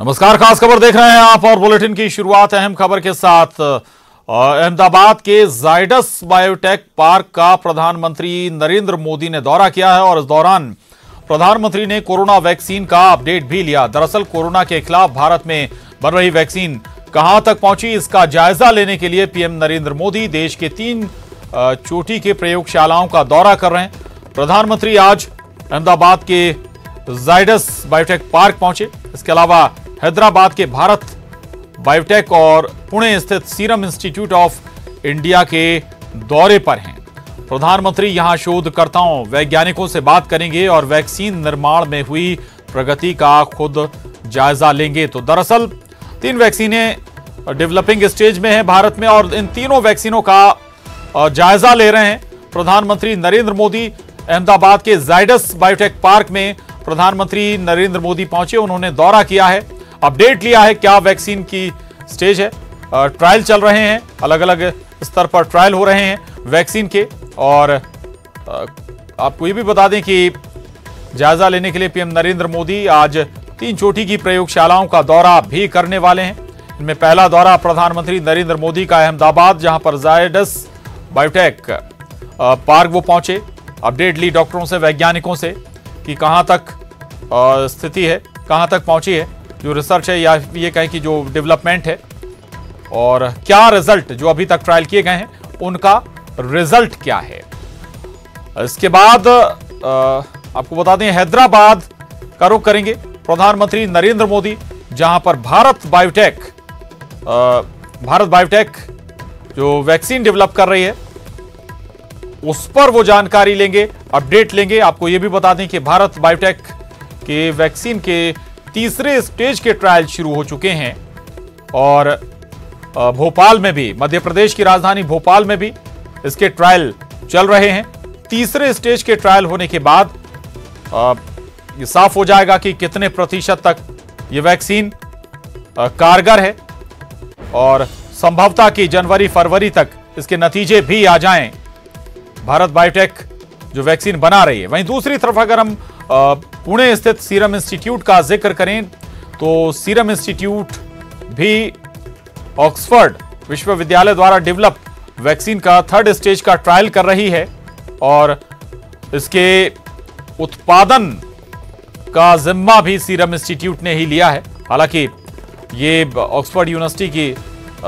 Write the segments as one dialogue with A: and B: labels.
A: नमस्कार, खास खबर देख रहे हैं आप और बुलेटिन की शुरुआत अहम खबर के साथ। अहमदाबाद के जायडस बायोटेक पार्क का प्रधानमंत्री नरेंद्र मोदी ने दौरा किया है और इस दौरान प्रधानमंत्री ने कोरोना वैक्सीन का अपडेट भी लिया। दरअसल कोरोना के खिलाफ भारत में बन रही वैक्सीन कहां तक पहुंची, इसका जायजा लेने के लिए पीएम नरेंद्र मोदी देश के 3 चोटी के प्रयोगशालाओं का दौरा कर रहे हैं। प्रधानमंत्री आज अहमदाबाद के जायडस बायोटेक पार्क पहुंचे। इसके अलावा हैदराबाद के भारत बायोटेक और पुणे स्थित सीरम इंस्टीट्यूट ऑफ इंडिया के दौरे पर हैं। प्रधानमंत्री यहां शोधकर्ताओं, वैज्ञानिकों से बात करेंगे और वैक्सीन निर्माण में हुई प्रगति का खुद जायजा लेंगे। तो दरअसल 3 वैक्सीनें डेवलपिंग स्टेज में हैं भारत में और इन तीनों वैक्सीनों का जायजा ले रहे हैं प्रधानमंत्री नरेंद्र मोदी। अहमदाबाद के जायडस बायोटेक पार्क में प्रधानमंत्री नरेंद्र मोदी पहुंचे, उन्होंने दौरा किया है, अपडेट लिया है क्या वैक्सीन की स्टेज है। ट्रायल चल रहे हैं, अलग अलग स्तर पर ट्रायल हो रहे हैं वैक्सीन के। और आपको ये भी बता दें कि जायजा लेने के लिए पीएम नरेंद्र मोदी आज 3 चोटी की प्रयोगशालाओं का दौरा भी करने वाले हैं। इनमें पहला दौरा प्रधानमंत्री नरेंद्र मोदी का अहमदाबाद, जहां पर जायडस बायोटेक पार्क वो पहुंचे, अपडेट ली डॉक्टरों से, वैज्ञानिकों से कि कहां तक स्थिति है, कहां तक पहुंची है जो रिसर्च है या ये कहें कि जो डेवलपमेंट है, और क्या रिजल्ट जो अभी तक ट्रायल किए गए हैं उनका रिजल्ट क्या है। इसके बाद आपको बता दें हैदराबाद का रुख करेंगे प्रधानमंत्री नरेंद्र मोदी, जहां पर भारत बायोटेक जो वैक्सीन डेवलप कर रही है उस पर वो जानकारी लेंगे, अपडेट लेंगे। आपको यह भी बता दें कि भारत बायोटेक के वैक्सीन के 3रे स्टेज के ट्रायल शुरू हो चुके हैं और भोपाल में भी, मध्य प्रदेश की राजधानी भोपाल में भी इसके ट्रायल चल रहे हैं। 3रे स्टेज के ट्रायल होने के बाद ये साफ हो जाएगा कि कितने प्रतिशत तक ये वैक्सीन कारगर है और संभवतः कि जनवरी-फरवरी तक इसके नतीजे भी आ जाएं, भारत बायोटेक जो वैक्सीन बना रही है। वहीं दूसरी तरफ अगर हम पुणे स्थित सीरम इंस्टीट्यूट का जिक्र करें तो सीरम इंस्टीट्यूट भी ऑक्सफोर्ड विश्वविद्यालय द्वारा डेवलप वैक्सीन का 3rd स्टेज का ट्रायल कर रही है और इसके उत्पादन का जिम्मा भी सीरम इंस्टीट्यूट ने ही लिया है। हालांकि ये ऑक्सफोर्ड यूनिवर्सिटी के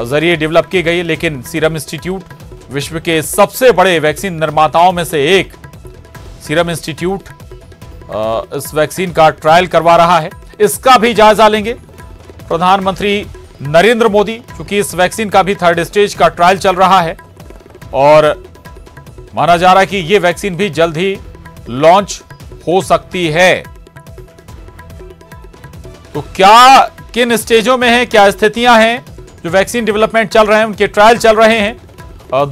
A: जरिए डेवलप की गई, लेकिन सीरम इंस्टीट्यूट विश्व के सबसे बड़े वैक्सीन निर्माताओं में से एक सीरम इंस्टीट्यूट इस वैक्सीन का ट्रायल करवा रहा है। इसका भी जायजा लेंगे प्रधानमंत्री नरेंद्र मोदी, क्योंकि इस वैक्सीन का भी 3rd स्टेज का ट्रायल चल रहा है और माना जा रहा है कि यह वैक्सीन भी जल्द ही लॉन्च हो सकती है। तो क्या किन स्टेजों में है, क्या स्थितियां हैं, जो वैक्सीन डेवलपमेंट चल रहे हैं उनके ट्रायल चल रहे हैं।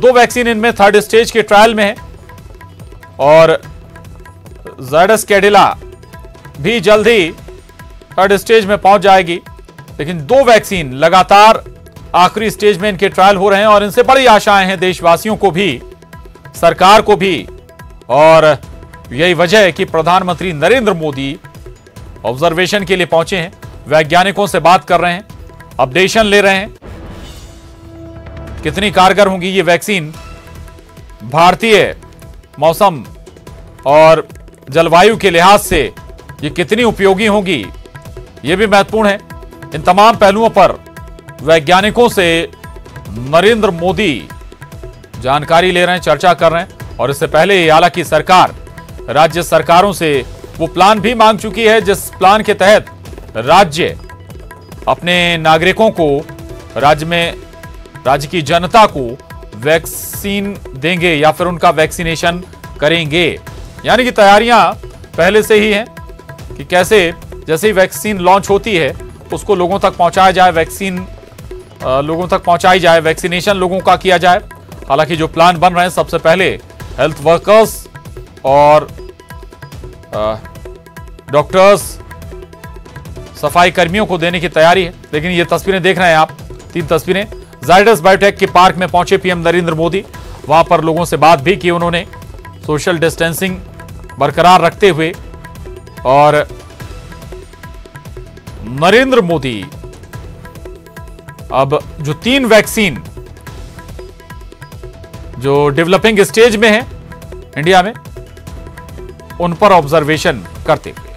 A: 2 वैक्सीन इनमें 3rd स्टेज के ट्रायल में है और जायडस कैडिला भी जल्द ही 3rd स्टेज में पहुंच जाएगी, लेकिन 2 वैक्सीन लगातार आखिरी स्टेज में इनके ट्रायल हो रहे हैं और इनसे बड़ी आशाएं हैं देशवासियों को भी, सरकार को भी। और यही वजह है कि प्रधानमंत्री नरेंद्र मोदी ऑब्जर्वेशन के लिए पहुंचे हैं, वैज्ञानिकों से बात कर रहे हैं, अपडेशन ले रहे हैं कितनी कारगर होंगी ये वैक्सीन, भारतीय मौसम और जलवायु के लिहाज से ये कितनी उपयोगी होंगी, ये भी महत्वपूर्ण है। इन तमाम पहलुओं पर वैज्ञानिकों से नरेंद्र मोदी जानकारी ले रहे हैं, चर्चा कर रहे हैं। और इससे पहले हालांकि सरकार राज्य सरकारों से वो प्लान भी मांग चुकी है जिस प्लान के तहत राज्य अपने नागरिकों को, राज्य की जनता को वैक्सीन देंगे या फिर उनका वैक्सीनेशन करेंगे। यानी कि तैयारियां पहले से ही हैं कि कैसे जैसे ही वैक्सीन लॉन्च होती है उसको लोगों तक पहुंचाया जाए, वैक्सीन लोगों तक पहुंचाई जाए, वैक्सीनेशन लोगों का किया जाए। हालांकि जो प्लान बन रहे हैं सबसे पहले हेल्थ वर्कर्स और डॉक्टर्स, सफाई कर्मियों को देने की तैयारी है। लेकिन ये तस्वीरें देख रहे हैं आप, 3 तस्वीरें जायडस बायोटेक के पार्क में पहुंचे पीएम नरेंद्र मोदी, वहां पर लोगों से बात भी की उन्होंने, सोशल डिस्टेंसिंग बरकरार रखते हुए। और नरेंद्र मोदी अब जो 3 वैक्सीन जो डेवलपिंग स्टेज में है इंडिया में, उन पर ऑब्जर्वेशन करते हुए।